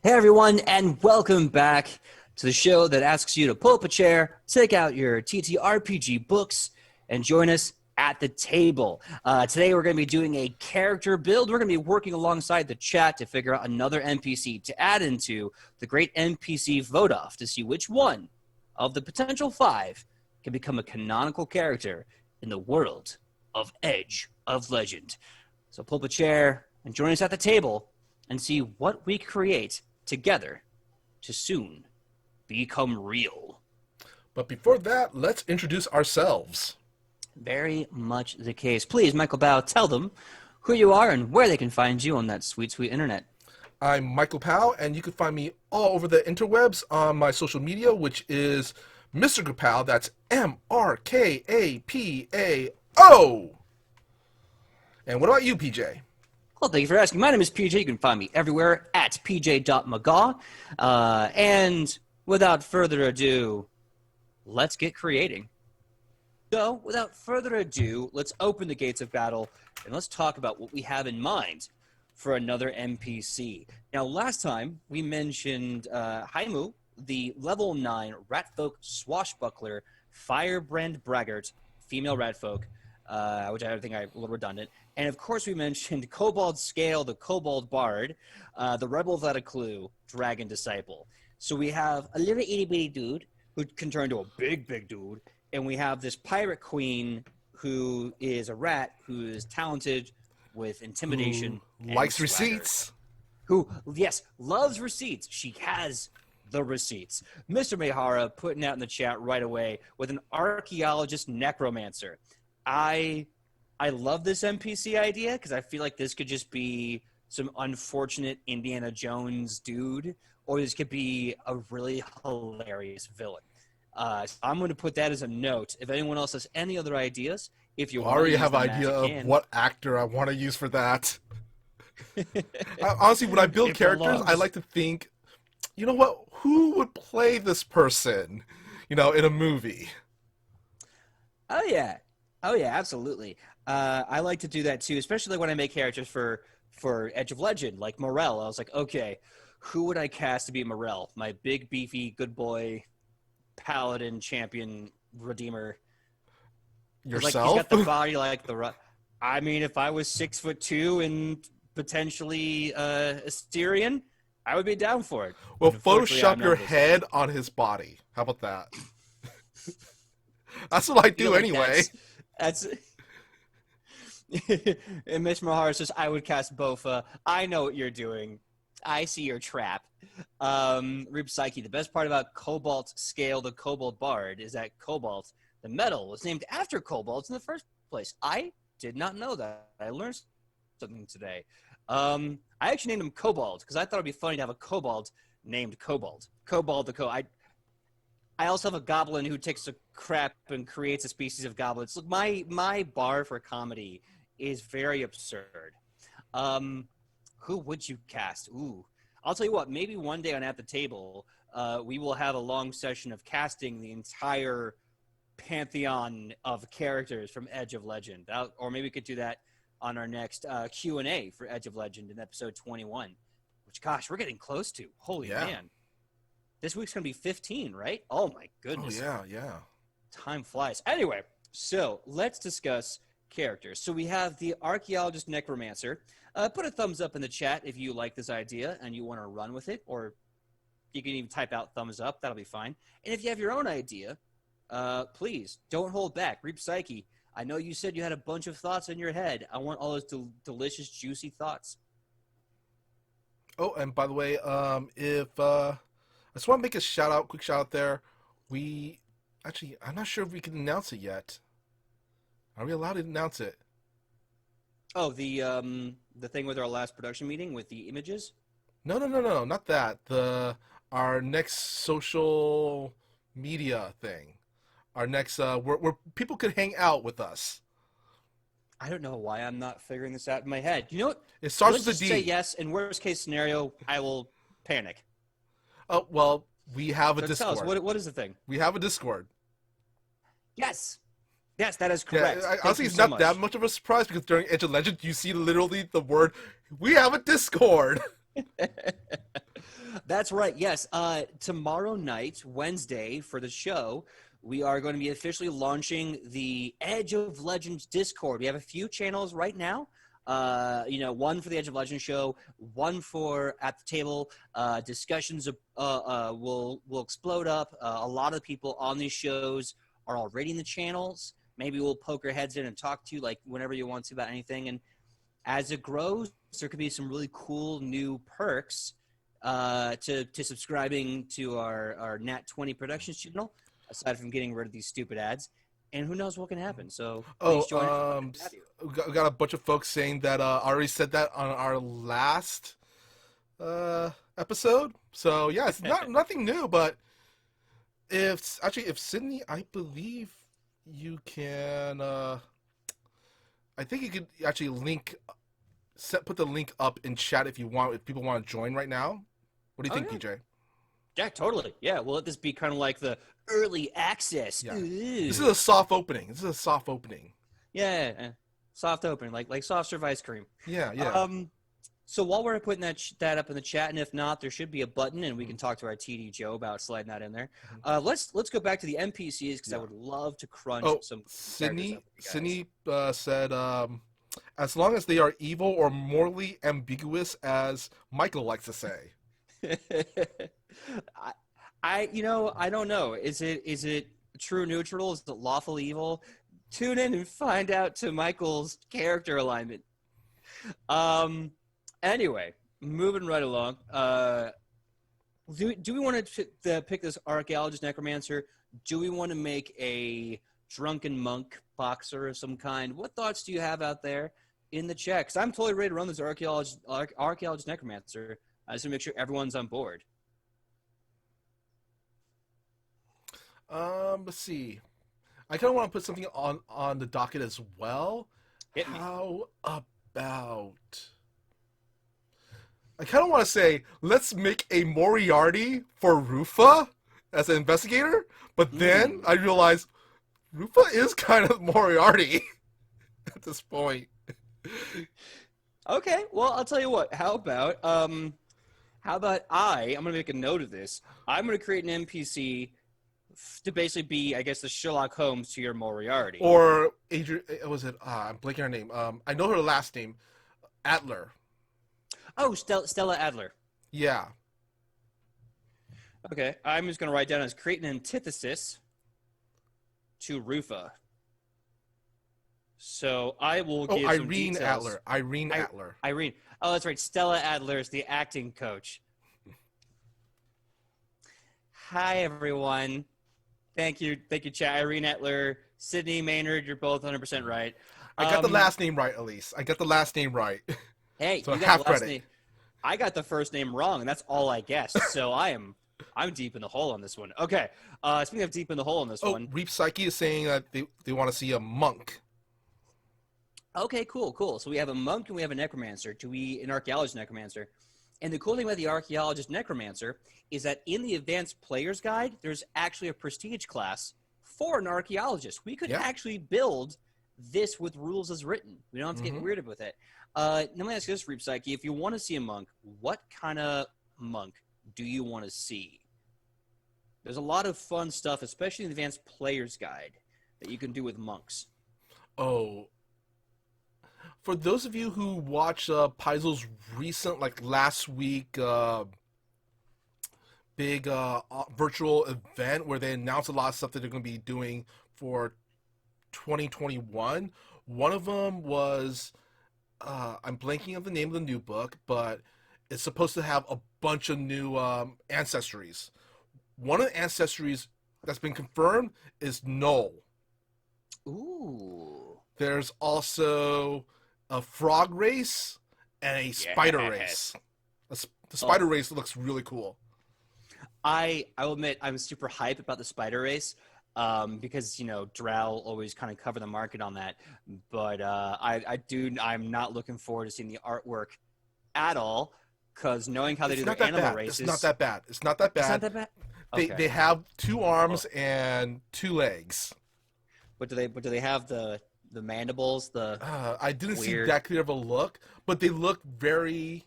Hey everyone, and welcome back to the show that asks you to pull up a chair, take out your TTRPG books, and join us at the table. Today we're going to be doing a character build. We're going to be working alongside the chat to figure out another NPC to add into the great NPC vote-off to see which one of the potential 5 can become a canonical character in the world of Edge of Legend. So pull up a chair and join us at the table and see what we create together to soon become real. But before that, let's introduce ourselves. Very much the case. Please, Michael Bao, tell them who you are and where they can find you on that sweet, sweet internet. I'm Michael Powell, and you can find me all over the interwebs on my social media, which is Mr. Kapow. That's MRKAPAO. And what about you, PJ? Well, thank you for asking. My name is PJ. You can find me everywhere at pj.mcgaw. And without further ado, let's get creating. So, without further ado, let's open the gates of battle and let's talk about what we have in mind for another NPC. Now, last time we mentioned Haimu, the level 9 Ratfolk Swashbuckler Firebrand Braggart female Ratfolk, which I think I'm a little redundant. And of course, we mentioned Kobold Scale, the Kobold Bard, the Rebel Without a Clue, Dragon Disciple. So we have a little itty bitty dude who can turn into a big, big dude. And we have this pirate queen who is a rat who is talented with intimidation. Who likes receipts. Who, yes, loves receipts. She has the receipts. Mr. Mehara putting out in the chat right away with an Archaeologist Necromancer. I love this NPC idea because I feel like this could just be some unfortunate Indiana Jones dude, or this could be a really hilarious villain. So I'm going to put that as a note. If anyone else has any other ideas, if you I already have an idea of what actor I want to use for that. Honestly, when I build characters, I like to think, you know what? Who would play this person, in a movie? Oh, yeah, absolutely. I like to do that too, especially when I make characters for Edge of Legend, like Morel. I was like, okay, who would I cast to be Morel? My big, beefy, good boy, paladin, champion, redeemer. Yourself? Like, he's got the body like the... I mean, if I was 6'2" and potentially Assyrian, I would be down for it. Well, Photoshop your head on his body. How about that? That's what I do anyway. That's and Miss Mahara says, I would cast Bofa. I know what you're doing. I see your trap. Reap Psyche, the best part about Cobalt Scale, the Kobold Bard, is that Cobalt, the metal, was named after kobolds in the first place. I did not know that. I learned something today. I actually named him Kobold because I thought it'd be funny to have a kobold named Kobold. Kobold the I also have a goblin who takes a crap and creates a species of goblins. Look, my bar for comedy is very absurd. Who would you cast? Ooh, I'll tell you what. Maybe one day on At the Table, we will have a long session of casting the entire pantheon of characters from Edge of Legend. Or maybe we could do that on our next Q&A for Edge of Legend in episode 21. Which, gosh, we're getting close to. Holy man. This week's going to be 15, right? Oh, my goodness. Oh, yeah. Time flies. Anyway, so let's discuss characters. So we have the Archaeologist Necromancer. Put a thumbs up in the chat if you like this idea and you want to run with it, or you can even type out thumbs up. That'll be fine. And if you have your own idea, please don't hold back. Reap Psyche, I know you said you had a bunch of thoughts in your head. I want all those delicious, juicy thoughts. Oh, and by the way, I just want to make a quick shout out there. I'm not sure if we can announce it yet. Are we allowed to announce it? Oh, the thing with our last production meeting with the images? No, not that. Our next social media thing. Our next where people could hang out with us. I don't know why I'm not figuring this out in my head. You know what? It starts with a Let's D. say yes. In worst case scenario, I will panic. Oh, well, we have a Discord. Tell us, what is the thing? We have a Discord. Yes, that is correct. Yeah, honestly, it's not that much of a surprise because during Edge of Legend, you see literally the word, we have a Discord. That's right. Yes. Tomorrow night, Wednesday, for the show, we are going to be officially launching the Edge of Legends Discord. We have a few channels right now. One for the Edge of Legends show, one for at the table. Discussions will explode up. A lot of people on these shows are already in the channels. Maybe we'll poke our heads in and talk to you like whenever you want to about anything. And as it grows, there could be some really cool new perks to subscribing to our Nat20 Productions channel, aside from getting rid of these stupid ads. And who knows what can happen. So please join us. We got a bunch of folks saying that I already said that on our last episode. So yeah, it's nothing new. But if Sydney, I believe you can. I think you could actually put the link up in chat if you want. If people want to join right now, what do you think, PJ? Yeah, totally. Yeah, we'll let this be kind of like the early access. Yeah. This is a soft opening. Yeah, soft opening, like soft serve ice cream. Yeah. So while we're putting that up in the chat, and if not, there should be a button, and we can talk to our TD Joe about sliding that in there. Let's go back to the NPCs because I would love to crunch some. Sydney said, as long as they are evil or morally ambiguous, as Michael likes to say. I don't know. Is it true neutral? Is it lawful evil? Tune in and find out to Michael's character alignment. Anyway, moving right along. Do we want to pick this Archaeologist Necromancer? Do we want to make a drunken monk boxer of some kind? What thoughts do you have out there in the chat? Because I'm totally ready to run this Archaeologist Necromancer. I just want to make sure everyone's on board. Let's see. I kind of want to put something on the docket as well. How about... I kind of want to say, let's make a Moriarty for Rufa as an investigator, but then I realized Rufa is kind of Moriarty at this point. Okay, well, I'll tell you what. How about I'm going to make a note of this. I'm going to create an NPC to basically be, I guess, the Sherlock Holmes to your Moriarty. Or Adrian, was it? I'm blanking her name. I know her last name, Adler. Oh, Stella Adler. Yeah. Okay, I'm just going to write down as create an antithesis to Rufa. So I will give some Irene details. Adler. Irene Adler. Irene. Oh, that's right. Stella Adler is the acting coach. Hi, everyone. Thank you, chat. Irene Adler, Sydney Maynard, you're both 100% right. I got the last name right, at least. I got the last name right. Hey, so you got half the last credit. name. I got the first name wrong, and that's all I guessed. So I'm deep in the hole on this one. Okay. Speaking of deep in the hole on this one. Reap Psyche is saying that they want to see a monk. Okay, cool. So we have a monk and we have a necromancer. An archaeologist necromancer. And the cool thing about the archaeologist necromancer is that in the advanced player's guide, there's actually a prestige class for an archaeologist. We could actually build this with rules as written. We don't have to get weird with it. Let me ask you this, Reap Psyche. If you want to see a monk, what kind of monk do you want to see? There's a lot of fun stuff, especially in the advanced player's guide, that you can do with monks. Oh. For those of you who watch Paizo's recent, last week, big virtual event where they announced a lot of stuff that they're going to be doing for 2021, one of them was, I'm blanking on the name of the new book, but it's supposed to have a bunch of new ancestries. One of the ancestries that's been confirmed is Null. Ooh. There's also a frog race and a spider race. The spider race looks really cool. I will admit I'm super hyped about the spider race because, Drow always kind of cover the market on that. But I'm not looking forward to seeing the artwork at all because knowing how they do their animal races. It's not that bad. It's not that bad. Okay. They have 2 arms and 2 legs. But do they have the mandibles? I didn't see that clear of a look, but they look very.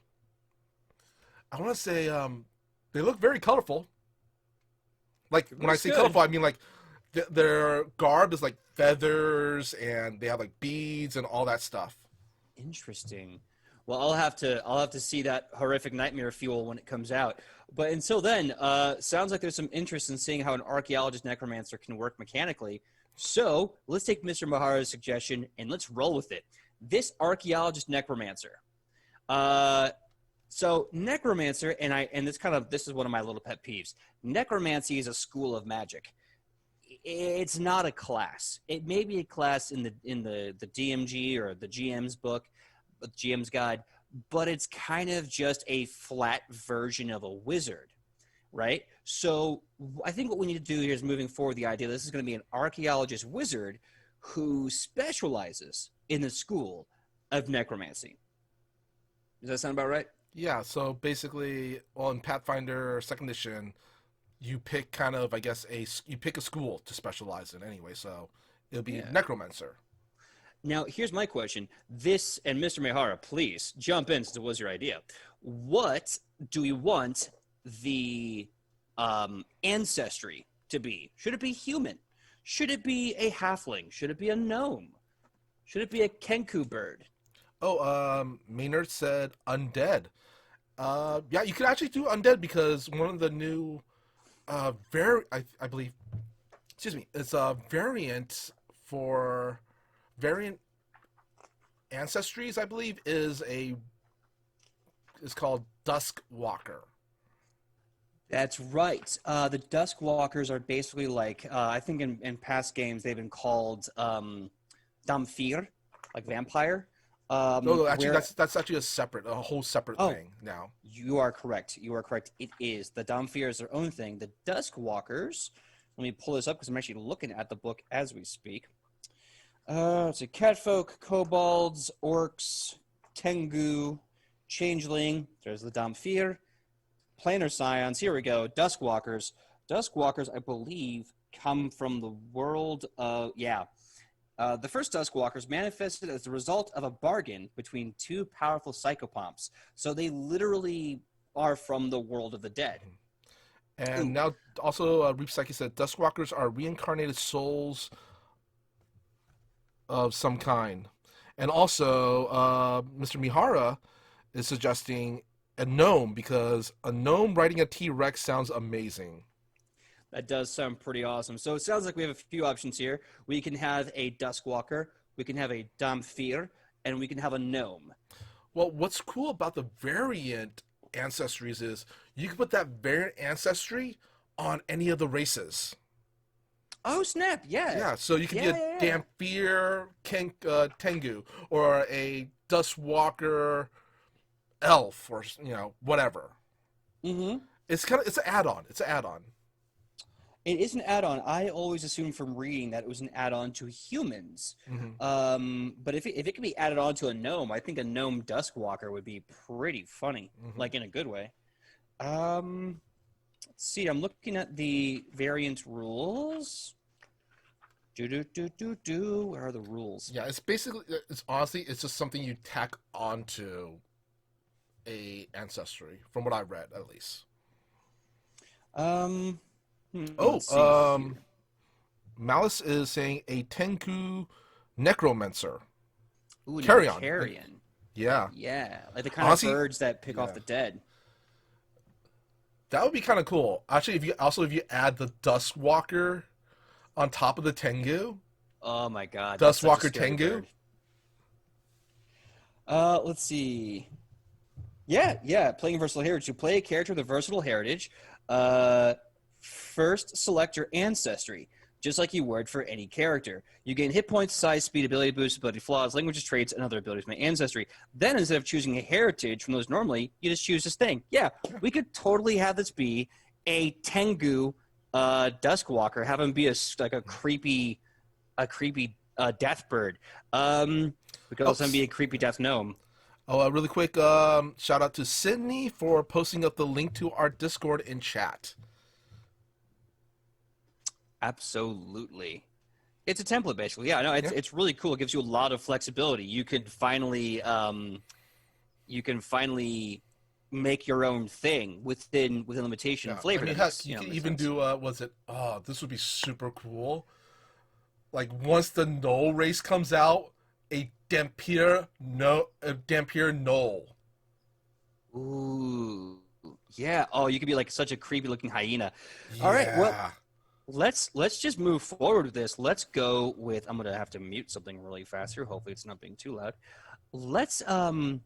I want to say They look very colorful. Like, It when I looks say good. colorful, I mean, like, their garb is, like, feathers, and they have, like, beads and all that stuff. Interesting. Well, I'll have to see that horrific nightmare fuel when it comes out. But until then, sounds like there's some interest in seeing how an archaeologist necromancer can work mechanically. So let's take Mr. Mahara's suggestion and let's roll with it. This archaeologist necromancer. So necromancer, and this is one of my little pet peeves. Necromancy is a school of magic. It's not a class. It may be a class in the DMG or the GM's book, the GM's guide, but it's kind of just a flat version of a wizard, right? So I think what we need to do here is moving forward the idea that this is going to be an archaeologist wizard who specializes in the school of necromancy. Does that sound about right? Yeah, so basically, on Pathfinder 2nd Edition, you pick kind of, I guess, you pick a school to specialize in anyway, so it'll be Necromancer. Now, here's my question. This, and Mr. Mehara, please jump in since it was your idea. What do we want the ancestry to be? Should it be human? Should it be a halfling? Should it be a gnome? Should it be a kenku bird? Oh, Maynard said undead. Yeah, you could actually do undead because one of the new, I believe, excuse me, it's a variant for variant ancestries, I believe, is called Dusk Walker. That's right. The Dusk Walkers are basically like, I think in past games they've been called Damphir, like vampire. No, actually, that's actually a whole separate thing now. You are correct. You are correct. It is. The Damphir is their own thing. The Dusk Walkers, let me pull this up because I'm actually looking at the book as we speak. It's a catfolk, kobolds, orcs, Tengu, changeling. There's the Damphir. Planar scions. Here we go. Dusk Walkers. Dusk Walkers, I believe, come from the world of, the first Dusk Walkers manifested as the result of a bargain between two powerful psychopomps. So they literally are from the world of the dead. And now, also, Reap Psyche said, Dusk Walkers are reincarnated souls of some kind. And also, Mr. Mihara is suggesting a gnome, because a gnome riding a T-Rex sounds amazing. That does sound pretty awesome. So it sounds like we have a few options here. We can have a Duskwalker, we can have a Damphir, and we can have a gnome. Well, what's cool about the variant ancestries is you can put that variant ancestry on any of the races. Oh, snap, yeah. Yeah, so you can be a Damphir Tengu, or a Dustwalker elf, or, whatever. Mm-hmm. It's an add-on. It's an add-on. It is an add-on. I always assumed from reading that it was an add-on to humans. Mm-hmm. But if it can be added on to a gnome, I think a gnome Duskwalker would be pretty funny, like in a good way. Let's see. I'm looking at the variant rules. Where are the rules? Yeah, it's honestly, it's just something you tack onto a ancestry, from what I read, at least. Malice is saying a Tengu Necromancer. Ooh, Carrion. Carrion. Yeah. Yeah, like the kind of birds that pick off the dead. That would be kind of cool. Actually, if you add the Dustwalker on top of the Tengu. Oh my god. Dustwalker Tengu. Let's see. Yeah. Playing versatile heritage. You play a character with a versatile heritage. First, select your ancestry, just like you would for any character. You gain hit points, size, speed, ability boosts, ability flaws, languages, traits, and other abilities from ancestry. Then, instead of choosing a heritage from those normally, you just choose this thing. Yeah, we could totally have this be a Tengu Duskwalker. Have him be a creepy death bird. We could also be a creepy death gnome. Oh, really quick, shout out to Sydney for posting up the link to our Discord in chat. Absolutely. It's a template, basically. Yeah, no, it's really cool. It gives you a lot of flexibility. You can finally make your own thing within limitation and Yeah, flavor. I mean, That heck, makes, you could makes even sense. do. Was it? Oh, this would be super cool. Like once the Knoll race comes out, a Dampier Knoll. Ooh, yeah. Oh, you could be like such a creepy looking hyena. All right. Well, Yeah. let's just move forward with this. Let's go with. I'm gonna have to mute something really fast here. Hopefully, it's not being too loud. Let's um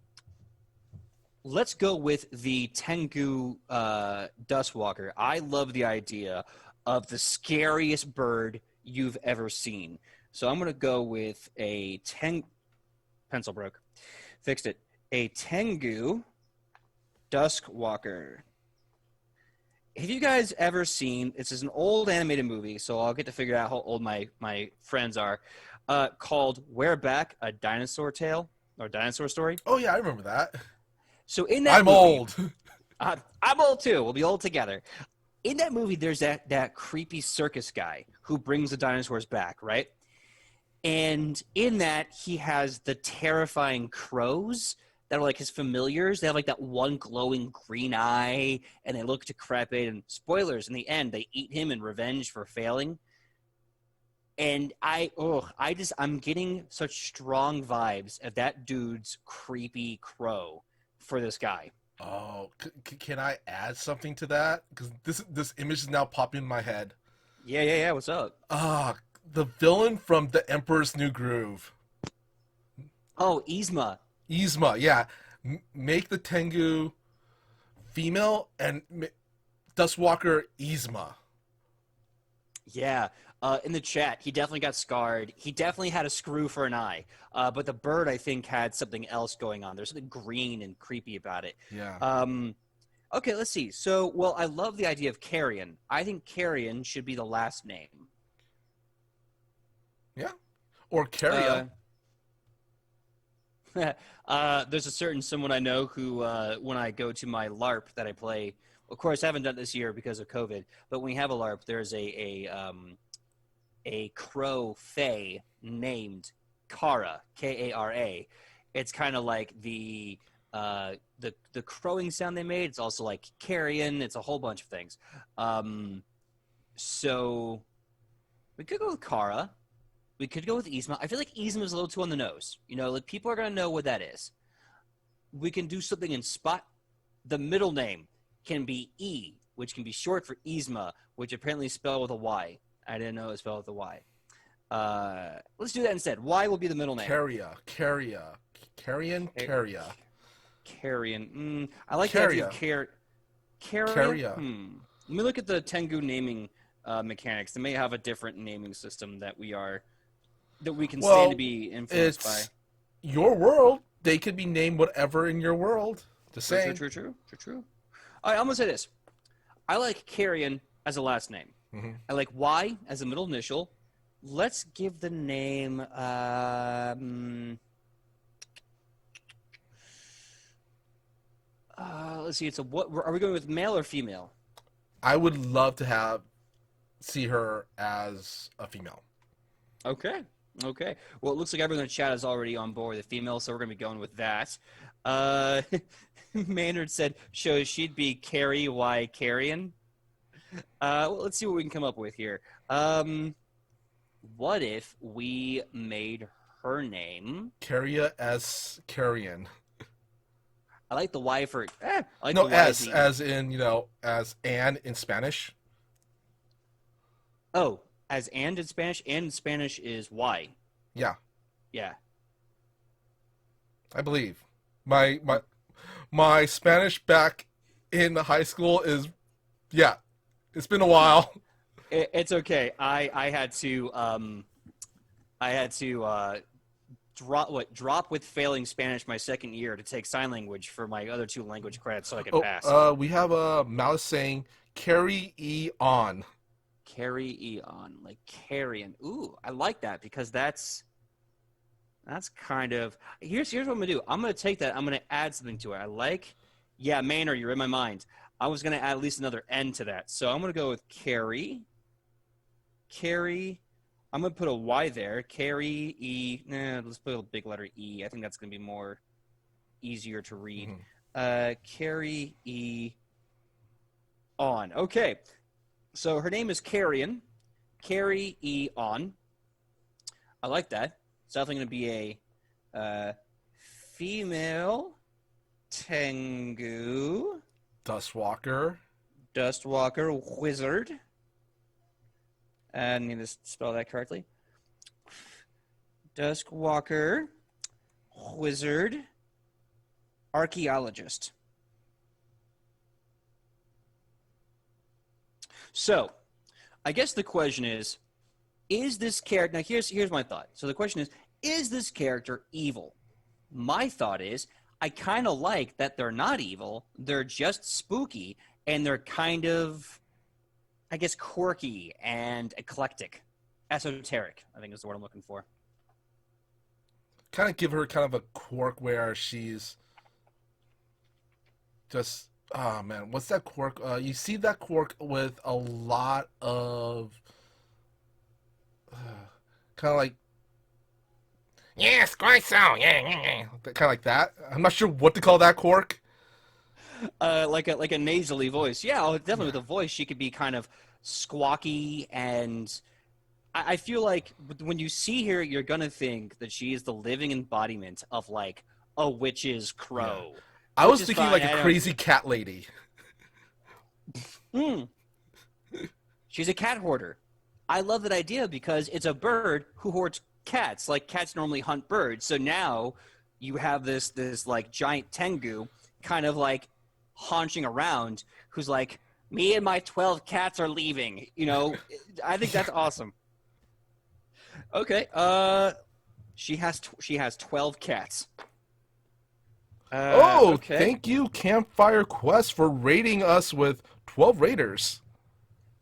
let's go with the Tengu Dustwalker. I love the idea of the scariest bird you've ever seen. So I'm gonna go with a pencil broke. Fixed it. A Tengu Duskwalker. Have you guys ever seen? This is an old animated movie, so I'll get to figure out how old my friends are. Called "Where Back: A Dinosaur Tale" or Dinosaur Story. Oh yeah, I remember that. So in that I'm movie, old. I'm old too. We'll be old together. In that movie, there's that creepy circus guy who brings the dinosaurs back, right? And in that, he has the terrifying crows that are like his familiars. They have like that one glowing green eye, and they look decrepit. And spoilers, in the end, they eat him in revenge for failing. And I'm getting such strong vibes of that dude's creepy crow for this guy. Oh, can I add something to that? Because this image is now popping in my head. Yeah. What's up? Ah, the villain from The Emperor's New Groove. Oh, Yzma. Yzma, yeah. Make the Tengu female and Dustwalker Yzma. Yeah. In the chat, he definitely got scarred. He definitely had a screw for an eye. But the bird, I think, had something else going on. There's something green and creepy about it. Yeah. Okay, let's see. So, well, I love the idea of Carrion. I think Carrion should be the last name. Yeah. Or Carria. There's a certain someone I know who, when I go to my LARP that I play, of course, I haven't done it this year because of COVID, but when we have a LARP, there's a crow fae named Kara, Kara. It's kind of like the crowing sound they made. It's also like carrion. It's a whole bunch of things. So we could go with Kara. We could go with Yzma. I feel like Yzma is a little too on the nose. You know, like people are gonna know what that is. We can do something in spot. The middle name can be E, which can be short for Yzma, which apparently is spelled with a Y. I didn't know it was spelled with a Y. Let's do that instead. Y will be the middle name. Carrion. Carrion. I like Carria. the idea of Carria. Let me look at the Tengu naming mechanics. They may have a different naming system that we can stand to be influenced by. Your world. They could be named whatever in your world. Just saying. True. All right, I'm gonna say this. I like Carrion as a last name. Mm-hmm. I like Y as a middle initial. Let's give the name. Let's see. What are we going with? Male or female? I would love to see her as a female. Okay. Well, it looks like everyone in the chat is already on board with the female, so we're going to be going with that. Maynard said, "So she'd be Carrie Y. Carrion." Well, let's see what we can come up with here. What if we made her name Carria as Carrion. I like the Y for I like No, the Y as in as Anne in Spanish. Oh, as and in Spanish. And in Spanish is Y. Yeah, Yeah. I believe my Spanish back in high school is it's been a while. It's okay. I had to drop with failing Spanish my second year to take sign language for my other two language credits so I could pass. We have a Malice saying carry E on. Carry E on, like carrion. Ooh, I like that because that's kind of here's what I'm gonna do. I'm gonna take that. I'm gonna add something to it. I like, Maynard, you're in my mind. I was gonna add at least another N to that, so I'm gonna go with carry. I'm gonna put a Y there. Carry E. Let's put a big letter E. I think that's gonna be more easier to read. Carrie E. On. Okay. So her name is Carrion. Carrie E. On. I like that. It's definitely going to be a female Tengu Dustwalker. wizard. I need to spell that correctly. Duskwalker wizard archaeologist. So, I guess the question is this character... Now, here's my thought. So the question is this character evil? My thought is, I kind of like that they're not evil. They're just spooky, and they're kind of, I guess, quirky and eclectic. Esoteric, I think is the word I'm looking for. Kind of give her kind of a quirk where she's just... Oh, man. What's that quirk? You see that quirk with a lot of... kind of like... Yes, quite so. Yeah. Kind of like that. I'm not sure what to call that quirk. Like a nasally voice. Yeah, definitely with a voice, she could be kind of squawky, and I feel like when you see her, you're gonna think that she is the living embodiment of like a witch's crow. Yeah. I was thinking like a crazy cat lady. She's a cat hoarder. I love that idea because it's a bird who hoards cats. Like cats normally hunt birds, so now you have this like giant Tengu kind of like haunching around, who's like, me and my 12 cats are leaving. You know, I think that's awesome. Okay, she has 12 cats. Okay. Thank you, Campfire Quest, for rating us with 12 raiders.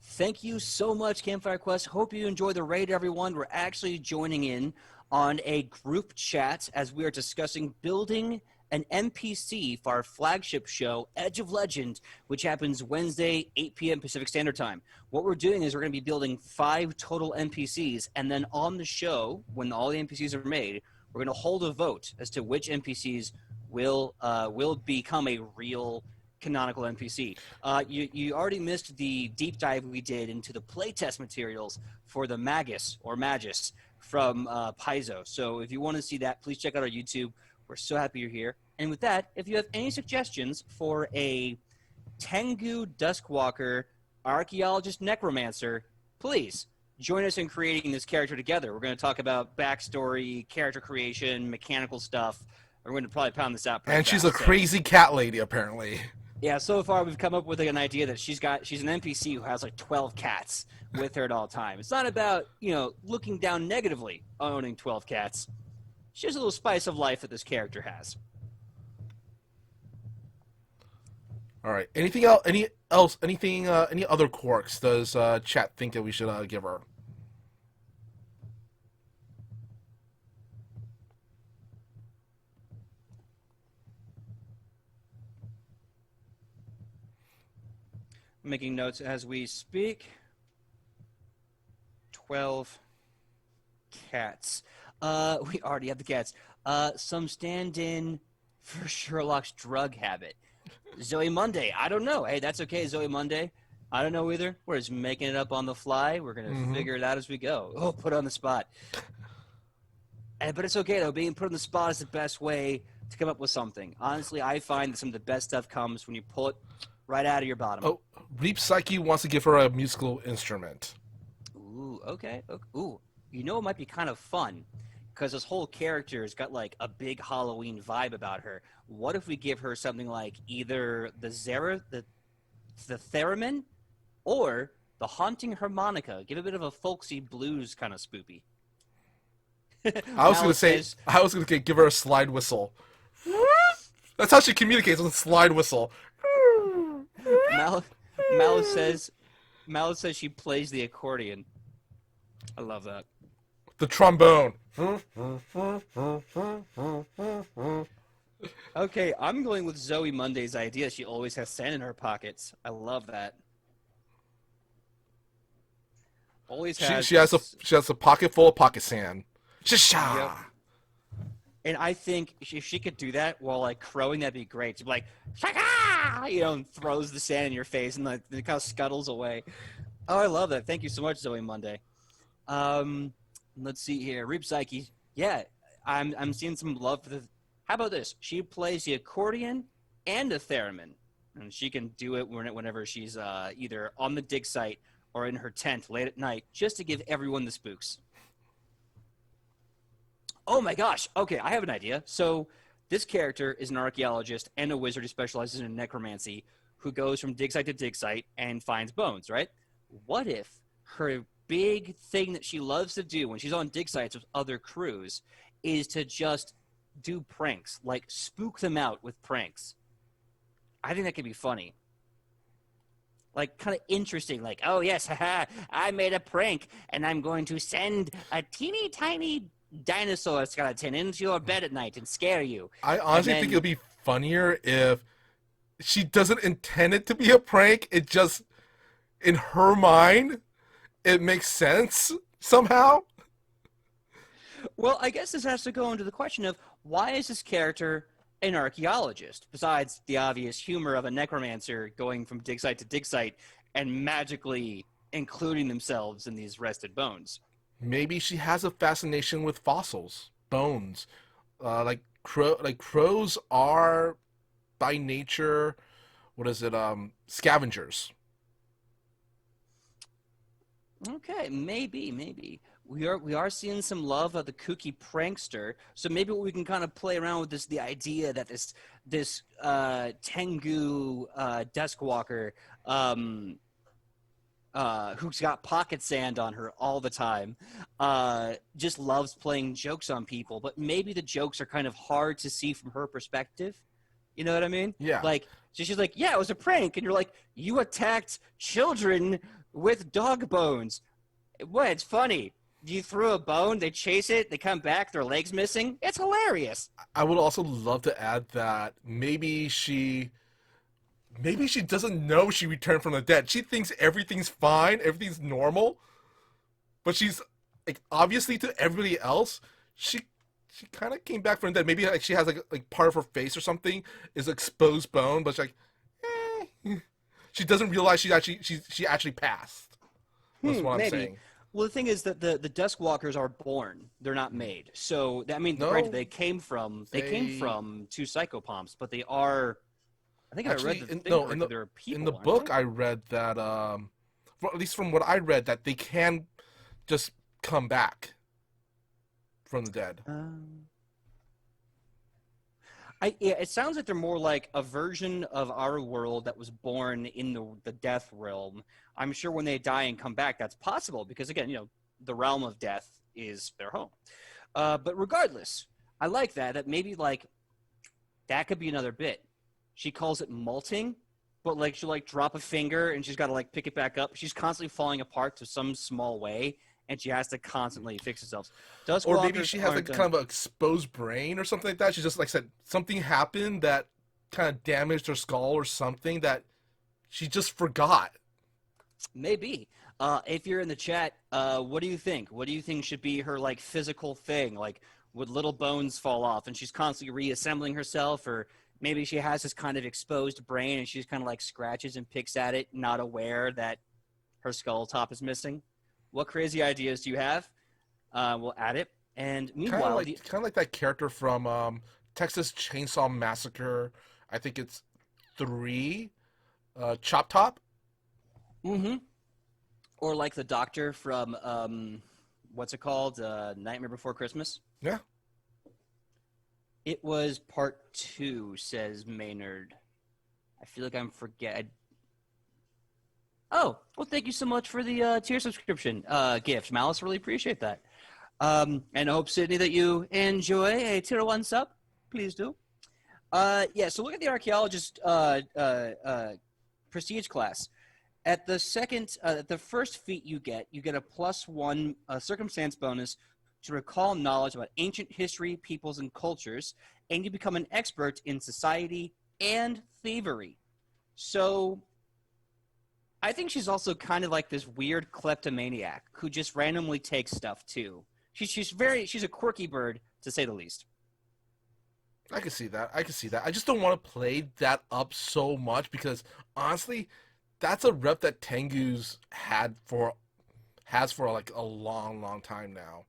Thank you so much, Campfire Quest. Hope you enjoy the raid, everyone. We're actually joining in on a group chat as we are discussing building an NPC for our flagship show, Edge of Legend, which happens Wednesday, 8 p.m. Pacific Standard Time. What we're doing is we're going to be building 5 total NPCs, and then on the show, when all the NPCs are made, we're going to hold a vote as to which NPCs will become a real canonical NPC. You already missed the deep dive we did into the playtest materials for the Magus from Paizo. So if you want to see that, please check out our YouTube. We're so happy you're here. And with that, if you have any suggestions for a Tengu Duskwalker Archaeologist Necromancer, please join us in creating this character together. We're going to talk about backstory, character creation, mechanical stuff. We're going to probably pound this out. And she's a crazy cat lady, apparently. Yeah, so far we've come up with an idea that she's an NPC who has like 12 cats with her at all times. It's not about, looking down negatively on owning 12 cats. It's just a little spice of life that this character has. All right. Anything else? Any other quirks does chat think that we should give her? Making notes as we speak. 12 cats. We already have the cats. Some stand-in for Sherlock's drug habit. Zoe Monday. I don't know. Hey, that's okay, Zoe Monday. I don't know either. We're just making it up on the fly. We're going to figure it out as we go. Oh, put on the spot. But it's okay, though. Being put on the spot is the best way to come up with something. Honestly, I find that some of the best stuff comes when you pull it right out of your bottom. Oh, Reap Psyche wants to give her a musical instrument. Ooh, okay. Ooh, it might be kind of fun, because this whole character has got like a big Halloween vibe about her. What if we give her something like either the theremin, or the haunting harmonica? Give a bit of a folksy blues kind of spoopy. I was going to give her a slide whistle. That's how she communicates, with a slide whistle. Malice says she plays the accordion. I love that. The trombone. Okay, I'm going with Zoe Monday's idea. She always has sand in her pockets. I love that. Always has. She has a pocket full of pocket sand. Shisha. Yep. And I think if she could do that while like crowing, that'd be great. She'd be like, "Shaka!" And throws the sand in your face and like it kind of scuttles away. Oh, I love that. Thank you so much, Zoe Monday. Um, let's see here. Reap Psyche. Yeah, I'm seeing some love for the. How about this? She plays the accordion and the theremin, and she can do it whenever she's either on the dig site or in her tent late at night, just to give everyone the spooks. Oh my gosh. Okay, I have an idea. So this character is an archaeologist and a wizard who specializes in necromancy, who goes from dig site to dig site and finds bones, right? What if her big thing that she loves to do when she's on dig sites with other crews is to just do pranks, like spook them out with pranks? I think that could be funny. Like, kind of interesting. Like, oh, yes, haha, I made a prank, and I'm going to send a teeny tiny dinosaur skeleton into your bed at night and scare you. I honestly think it'll be funnier if she doesn't intend it to be a prank. It just, in her mind, it makes sense somehow. Well, I guess this has to go into the question of why is this character an archaeologist, besides the obvious humor of a necromancer going from dig site to dig site and magically including themselves in these rested bones? Maybe she has a fascination with fossils, bones. Like crows are by nature, what is it? Scavengers. Okay, maybe we are seeing some love of the kooky prankster. So maybe we can kind of play around with the idea that this Tengu desk walker who's got pocket sand on her all the time, just loves playing jokes on people. But maybe the jokes are kind of hard to see from her perspective. You know what I mean? Yeah. Like, so she's like, yeah, it was a prank. And you're like, you attacked children with dog bones. What? It's funny. You threw a bone, they chase it, they come back, their leg's missing. It's hilarious. I would also love to add that maybe she doesn't know she returned from the dead. She thinks everything's fine, everything's normal, but she's like, obviously to everybody else, she kind of came back from the dead. Maybe like she has like part of her face or something is exposed bone, but she's like, she doesn't realize she actually passed. That's what I'm saying. Well, the thing is that the Dusk Walkers are born; they're not made. So I mean, No, granted, they came from two psychopomps, but they are. I think actually, I read that they're people. In the book, I read that, at least from what I read, that they can just come back from the dead. It sounds like they're more like a version of our world that was born in the death realm. I'm sure when they die and come back, that's possible because, again, the realm of death is their home. But regardless, I like that maybe, like, that could be another bit. She calls it molting, but, like, she'll, like, drop a finger and she's got to, like, pick it back up. She's constantly falling apart to some small way, and she has to constantly fix herself. Or maybe she has like kind of an exposed brain or something like that. She just, like I said, something happened that kind of damaged her skull or something that she just forgot. Maybe. If you're in the chat, what do you think? What do you think should be her, like, physical thing? Like, would little bones fall off and she's constantly reassembling herself? Or maybe she has this kind of exposed brain and she's kind of like scratches and picks at it, not aware that her skull top is missing? What crazy ideas do you have? We'll add it. And meanwhile, kind of like that character from Texas Chainsaw Massacre. I think it's 3. Chop Top. Mm-hmm. Or like the doctor from what's it called? Nightmare Before Christmas. Yeah. It was part 2, says Maynard. I feel like I'm forgetting. Oh, well, thank you so much for the tier subscription gift, Malice. Really appreciate that. And I hope, Sydney, that you enjoy a tier 1 sub. Please do. Yeah, so look at the Archaeologist prestige class. At the first feat you get a +1 circumstance bonus to recall knowledge about ancient history, peoples, and cultures, and you become an expert in society and thievery. So I think she's also kind of like this weird kleptomaniac who just randomly takes stuff too. She's a quirky bird, to say the least. I can see that. I can see that. I just don't want to play that up so much because honestly, that's a rep that Tengu's has for like a long, long time now.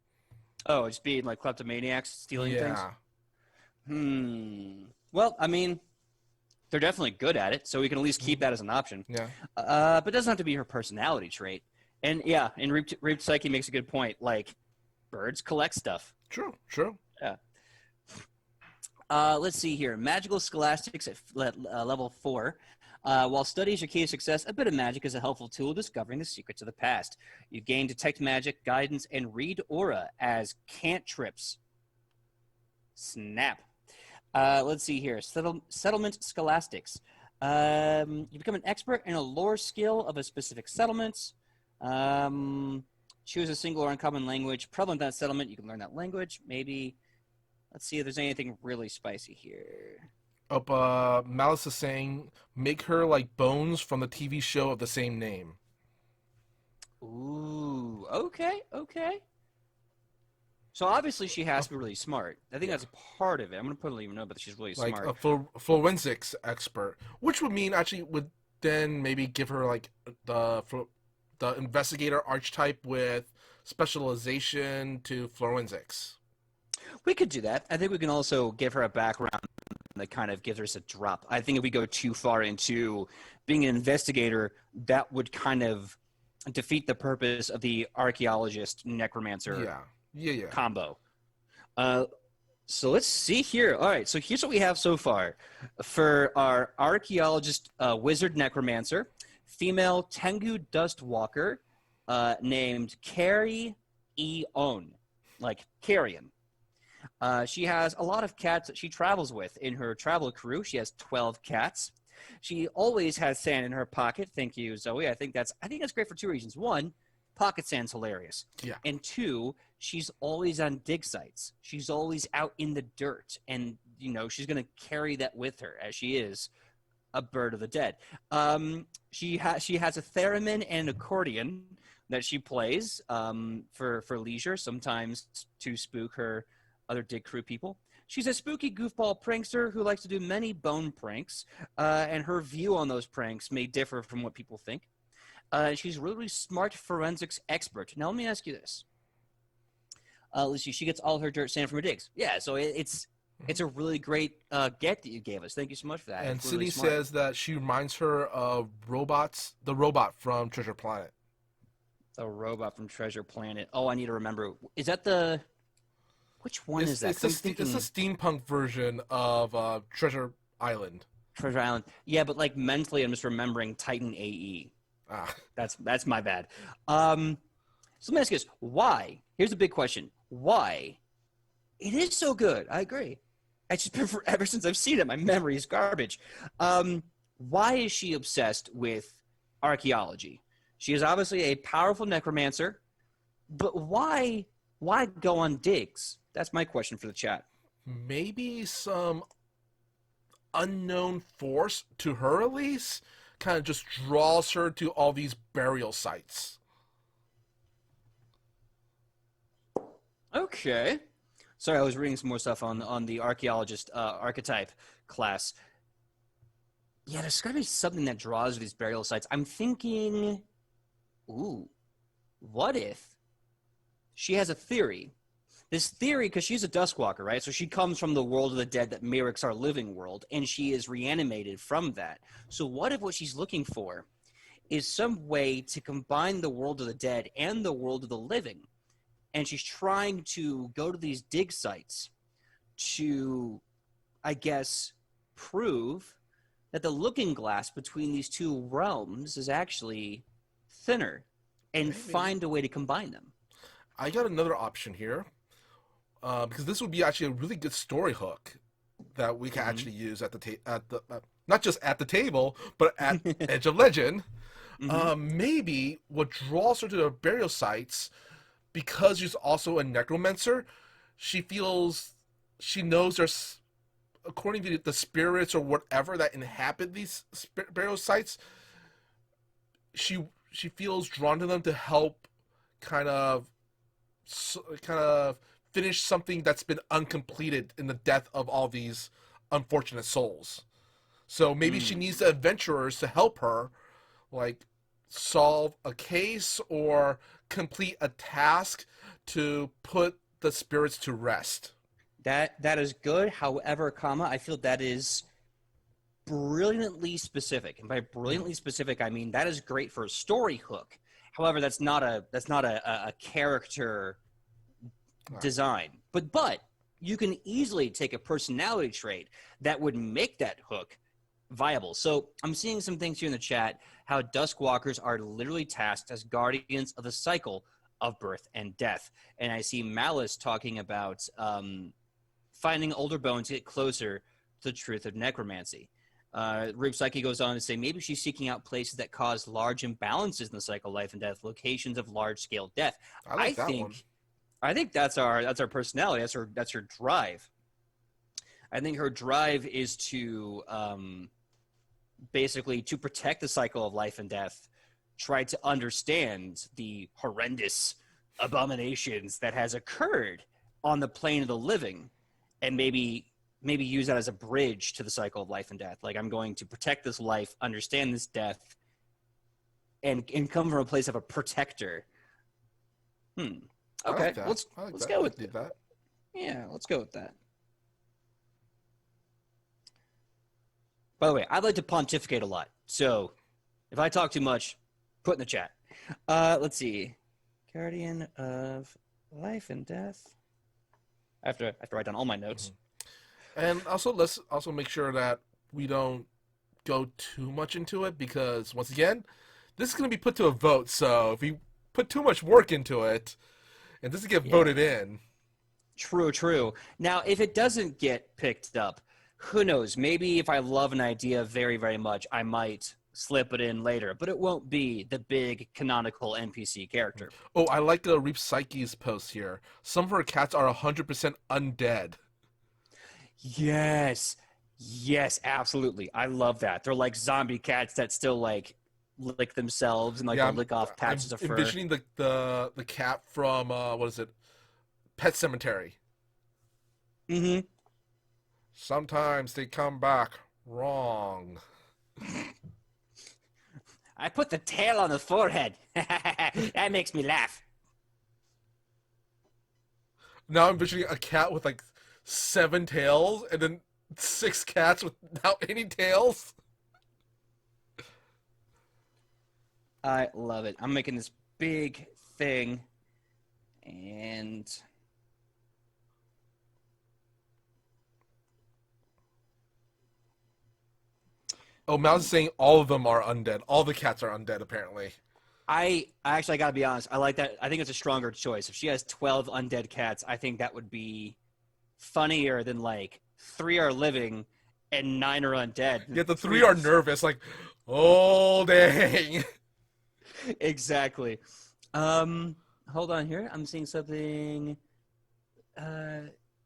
Oh, just being like kleptomaniacs, stealing things. Yeah. Well, I mean, they're definitely good at it, so we can at least keep Mhm. that as an option. Yeah. But it doesn't have to be her personality trait. And yeah, and Reaped Psyche makes a good point. Like, birds collect stuff. True. True. Yeah. Let's see here. Magical scholastics at level 4. While study is your key to success, a bit of magic is a helpful tool discovering the secrets of the past. You gain detect magic, guidance, and read aura as cantrips. Snap. Let's see here. Settlement scholastics. You become an expert in a lore skill of a specific settlement. Choose a single or uncommon language prevalent in that settlement. You can learn that language. Maybe. Let's see if there's anything really spicy here. Malice is saying, make her like Bones from the TV show of the same name. Ooh, okay, okay. So obviously she has to be really smart. I think that's part of it. I'm gonna put a even note, but she's really Like smart. a forensics expert, which would mean actually would then maybe give her like the investigator archetype with specialization to forensics. We could do that. I think we can also give her a background that kind of gives us a drop. I think if we go too far into being an investigator, that would kind of defeat the purpose of the archaeologist necromancer Yeah. combo. So let's see here. All right, so here's what we have so far for our archaeologist wizard necromancer, female Tengu Dustwalker, named Carrie Eon, like Carrion. She has a lot of cats that she travels with in her travel crew. She has 12 cats. She always has sand in her pocket. Thank you, Zoe. I think that's great for two reasons. One, pocket sand's hilarious. Yeah. And two, she's always on dig sites. She's always out in the dirt, and she's gonna carry that with her as she is a bird of the dead. She has a theremin and an accordion that she plays for leisure, sometimes to spook her other dig crew people. She's a spooky goofball prankster who likes to do many bone pranks, and her view on those pranks may differ from what people think. She's a really smart forensics expert. Now, let me ask you this. Let's see, she gets all her dirt sand from her digs. Yeah, so it's a really great get that you gave us. Thank you so much for that. And really Sydney says that she reminds her of the robot from Treasure Planet. The robot from Treasure Planet. Oh, I need to remember. Is that the... Which one is that? It's a steampunk version of Treasure Island. Treasure Island. Yeah, but like mentally, I'm just remembering Titan AE. That's my bad. So let me ask you this: why? Here's a big question: why? It is so good. I agree. It's just been forever since I've seen it. My memory is garbage. Why is she obsessed with archaeology? She is obviously a powerful necromancer, but why? Why go on digs? That's my question for the chat. Maybe some unknown force, to her at least, kind of just draws her to all these burial sites. Okay. Sorry, I was reading some more stuff on the archaeologist archetype class. Yeah, there's got to be something that draws these burial sites. I'm thinking, what if she has a theory? This theory, because she's a Duskwalker, right? So she comes from the world of the dead that mimics our living world, and she is reanimated from that. So what if what she's looking for is some way to combine the world of the dead and the world of the living? And she's trying to go to these dig sites to, I guess, prove that the looking glass between these two realms is actually thinner and find a way to combine them. I got another option here. Because this would be actually a really good story hook that we can actually use at the not just at the table, but at Edge of Legend. Maybe what draws her to the burial sites, because she's also a necromancer, she knows there's, according to the spirits or whatever that inhabit these burial sites, she feels drawn to them to help kind of finish something that's been uncompleted in the death of all these unfortunate souls. So maybe she needs the adventurers to help her, like solve a case or complete a task to put the spirits to rest. That is good. However, I feel that is brilliantly specific. And by brilliantly specific, I mean that is great for a story hook. However, that's not a character design. But you can easily take a personality trait that would make that hook viable. So I'm seeing some things here in the chat, how Duskwalkers are literally tasked as guardians of the cycle of birth and death. And I see Malice talking about finding older bones to get closer to the truth of necromancy. Rube Psyche goes on to say maybe she's seeking out places that cause large imbalances in the cycle of life and death, locations of large-scale death. I think one. I think that's our personality. That's her drive. I think her drive is to basically to protect the cycle of life and death, try to understand the horrendous abominations that has occurred on the plane of the living, and maybe use that as a bridge to the cycle of life and death. Like, I'm going to protect this life, understand this death, and come from a place of a protector. Okay, like let's go with that. Yeah, let's go with that. By the way, I'd like to pontificate a lot, so if I talk too much, put in the chat. Let's see. Guardian of life and death. I have to write down all my notes. And also, let's also make sure that we don't go too much into it, because once again, this is going to be put to a vote. So if we put too much work into it, and this will get voted in. True. Now, if it doesn't get picked up, who knows? Maybe if I love an idea very, very much, I might slip it in later. But it won't be the big canonical NPC character. Oh, I like Reap Psyche's post here. Some of her cats are 100% undead. Yes, absolutely. I love that. They're like zombie cats that still like lick themselves and lick off patches of fur. I'm envisioning the cat from what is it? Pet Sematary. Mm-hmm. Sometimes they come back wrong. I put the tail on the forehead. That makes me laugh. Now I'm envisioning a cat with like 7 tails, and then 6 cats without any tails. I love it. I'm making this big thing, and Oh, Mouse is saying all of them are undead. All the cats are undead, apparently. I actually got to be honest. I like that. I think it's a stronger choice. If she has 12 undead cats, I think that would be funnier than like 3 are living and 9 are undead. Yeah, the 3 are nervous, like, oh dang. Exactly. Hold on here. I'm seeing something.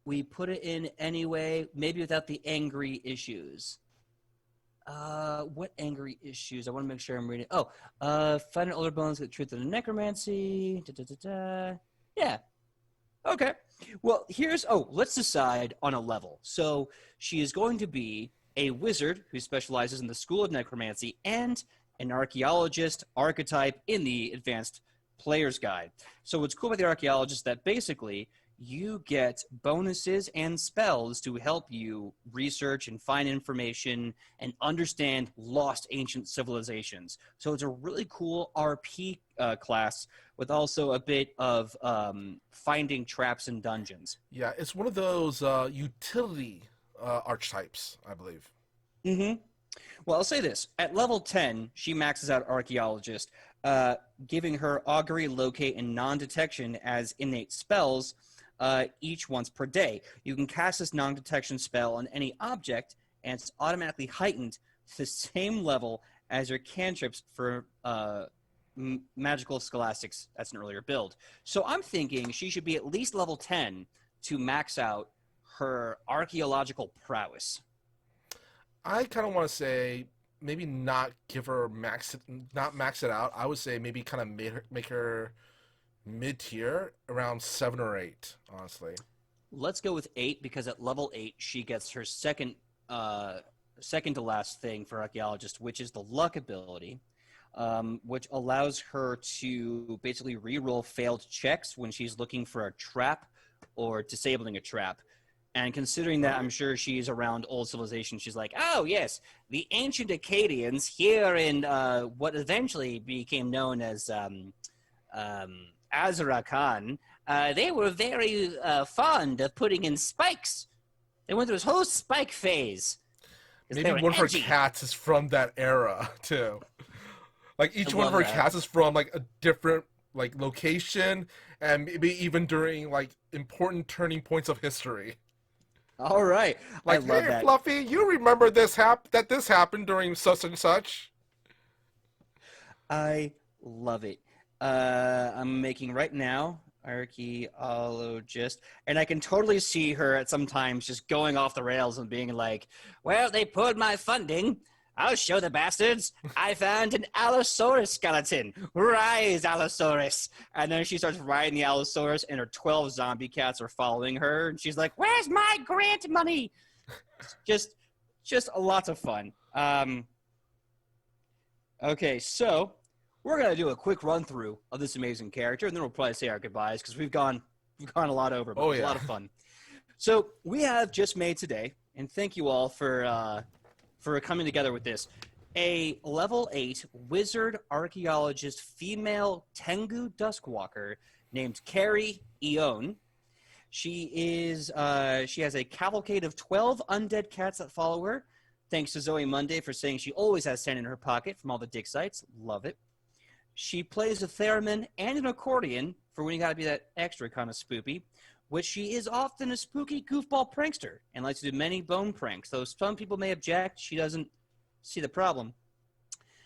We put it in anyway, maybe without the angry issues. What angry issues? I want to make sure I'm reading. Find an older bones with truth of the necromancy. Yeah. Okay. Well, let's decide on a level. So she is going to be a wizard who specializes in the school of necromancy and an archaeologist archetype in the advanced player's guide. So what's cool about the archaeologist is that basically you get bonuses and spells to help you research and find information and understand lost ancient civilizations. So it's a really cool RP class with also a bit of finding traps in dungeons. Yeah, it's one of those utility archetypes, I believe. Mm-hmm. Well, I'll say this. At level 10, she maxes out Archaeologist, giving her Augury, Locate, and Non-Detection as innate spells each once per day. You can cast this non-detection spell on any object, and it's automatically heightened to the same level as your cantrips for magical scholastics. That's an earlier build. So I'm thinking she should be at least level 10 to max out her archaeological prowess. I kind of want to say maybe not give her not max it out. I would say maybe kind of make her mid-tier, around 7 or 8, honestly. Let's go with 8 because at level 8 she gets her second to last thing for Archaeologist, which is the luck ability, which allows her to basically reroll failed checks when she's looking for a trap or disabling a trap. And considering that I'm sure she's around old civilization, she's like, oh, yes, the ancient Akkadians here in what eventually became known as Azrakhan, they were very fond of putting in spikes. They went through this whole spike phase. Maybe one of her cats is from that era, too. Like, each one of her cats is from, like, a different, like, location, and maybe even during, like, important turning points of history. All right. Like, I love hey, that. Fluffy, you remember this this happened during such and such? I love it. I'm making right now Archaeologist, and I can totally see her at some times just going off the rails and being like, well, they pulled my funding. I'll show the bastards. I found an Allosaurus skeleton. Rise, Allosaurus. And then she starts riding the Allosaurus, and her 12 zombie cats are following her. And she's like, where's my grant money? Just a lot of fun. Okay, so we're going to do a quick run-through of this amazing character, and then we'll probably say our goodbyes because we've gone a lot over, but it was a lot of fun. So we have just made today, and thank you all for coming together with this, a level 8 wizard archaeologist female Tengu Duskwalker named Carrie Eon. She has a cavalcade of 12 undead cats that follow her. Thanks to Zoe Monday for saying she always has 10 in her pocket from all the dig sites. Love it. She plays a theremin and an accordion for when you gotta be that extra kind of spoopy, which she is often a spooky goofball prankster and likes to do many bone pranks. Though some people may object, she doesn't see the problem.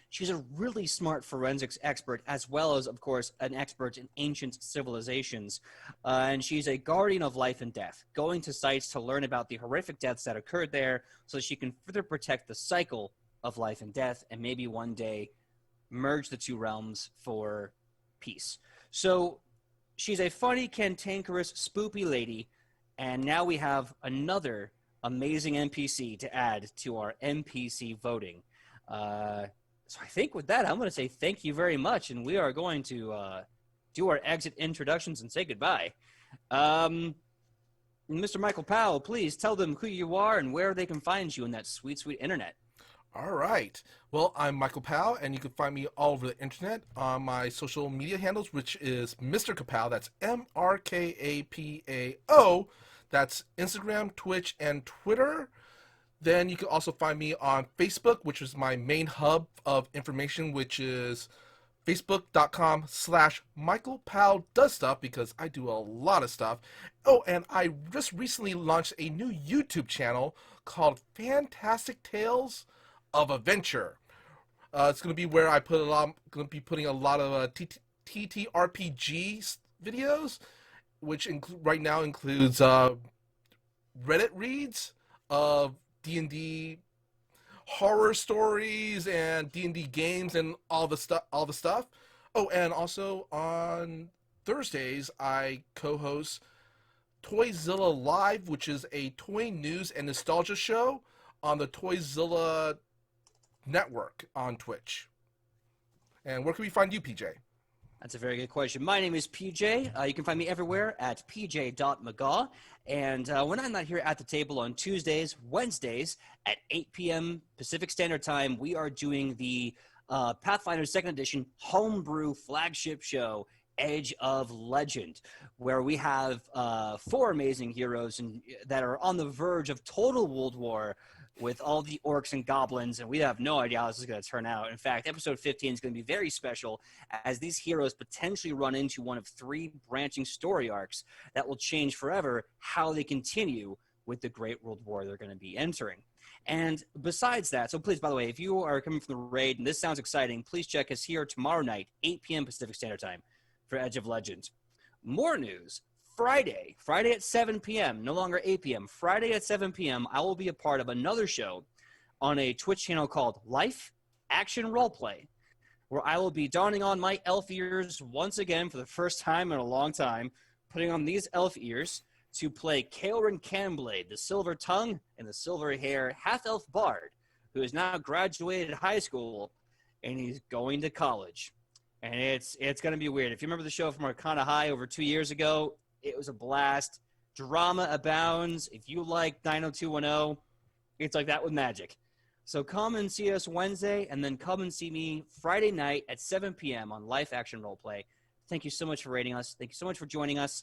She's a really smart forensics expert, as well as, of course, an expert in ancient civilizations. And she's a guardian of life and death, going to sites to learn about the horrific deaths that occurred there so she can further protect the cycle of life and death and maybe one day merge the two realms for peace. So she's a funny, cantankerous, spoopy lady, and now we have another amazing NPC to add to our NPC voting. So I think with that, I'm going to say thank you very much, and we are going to do our exit introductions and say goodbye. Mr. Michael Powell, please tell them who you are and where they can find you on that sweet, sweet internet. All right. Well, I'm Michael Kapow, and you can find me all over the internet on my social media handles, which is Mr. Kapow. That's MrKapao. That's Instagram, Twitch, and Twitter. Then you can also find me on Facebook, which is my main hub of information, which is facebook.com/MichaelPowellDoesStuff, because I do a lot of stuff. Oh, and I just recently launched a new YouTube channel called Fantastic Tales of Adventure. It's going to be where I putting a lot of TTRPG videos, which right now includes Reddit reads of D&D horror stories and D&D games and all the stuff. Oh, and also on Thursdays I co-host Toyzilla Live, which is a toy news and nostalgia show on the Toyzilla network on Twitch. And where can we find you, PJ? That's a very good question. My name is PJ. You can find me everywhere at pj.mcgaw. And when I'm not here at the table on Tuesdays, Wednesdays at 8 p.m. Pacific Standard Time, we are doing the Pathfinder 2nd Edition homebrew flagship show, Edge of Legend, where we have 4 amazing heroes that are on the verge of total world war with all the orcs and goblins, and we have no idea how this is going to turn out. In fact, episode 15 is going to be very special, as these heroes potentially run into one of 3 branching story arcs that will change forever how they continue with the Great World War they're going to be entering. And besides that, so please, by the way, if you are coming from the raid and this sounds exciting, please check us here tomorrow night, 8 p.m. Pacific Standard Time, for Edge of Legends. More news. Friday at 7 p.m., no longer 8 p.m., Friday at 7 p.m., I will be a part of another show on a Twitch channel called Life Action Roleplay, where I will be donning on my elf ears once again for the first time in a long time, putting on these elf ears to play Kaelrin Canblade, the Silver Tongue and the Silver Hair half-elf bard, who has now graduated high school, and he's going to college. And it's going to be weird. If you remember the show from Arcana High over 2 years ago, it was a blast. Drama abounds. If you like 90210, it's like that with magic. So come and see us Wednesday, and then come and see me Friday night at 7 p.m. on Life Action Roleplay. Thank you so much for rating us. Thank you so much for joining us.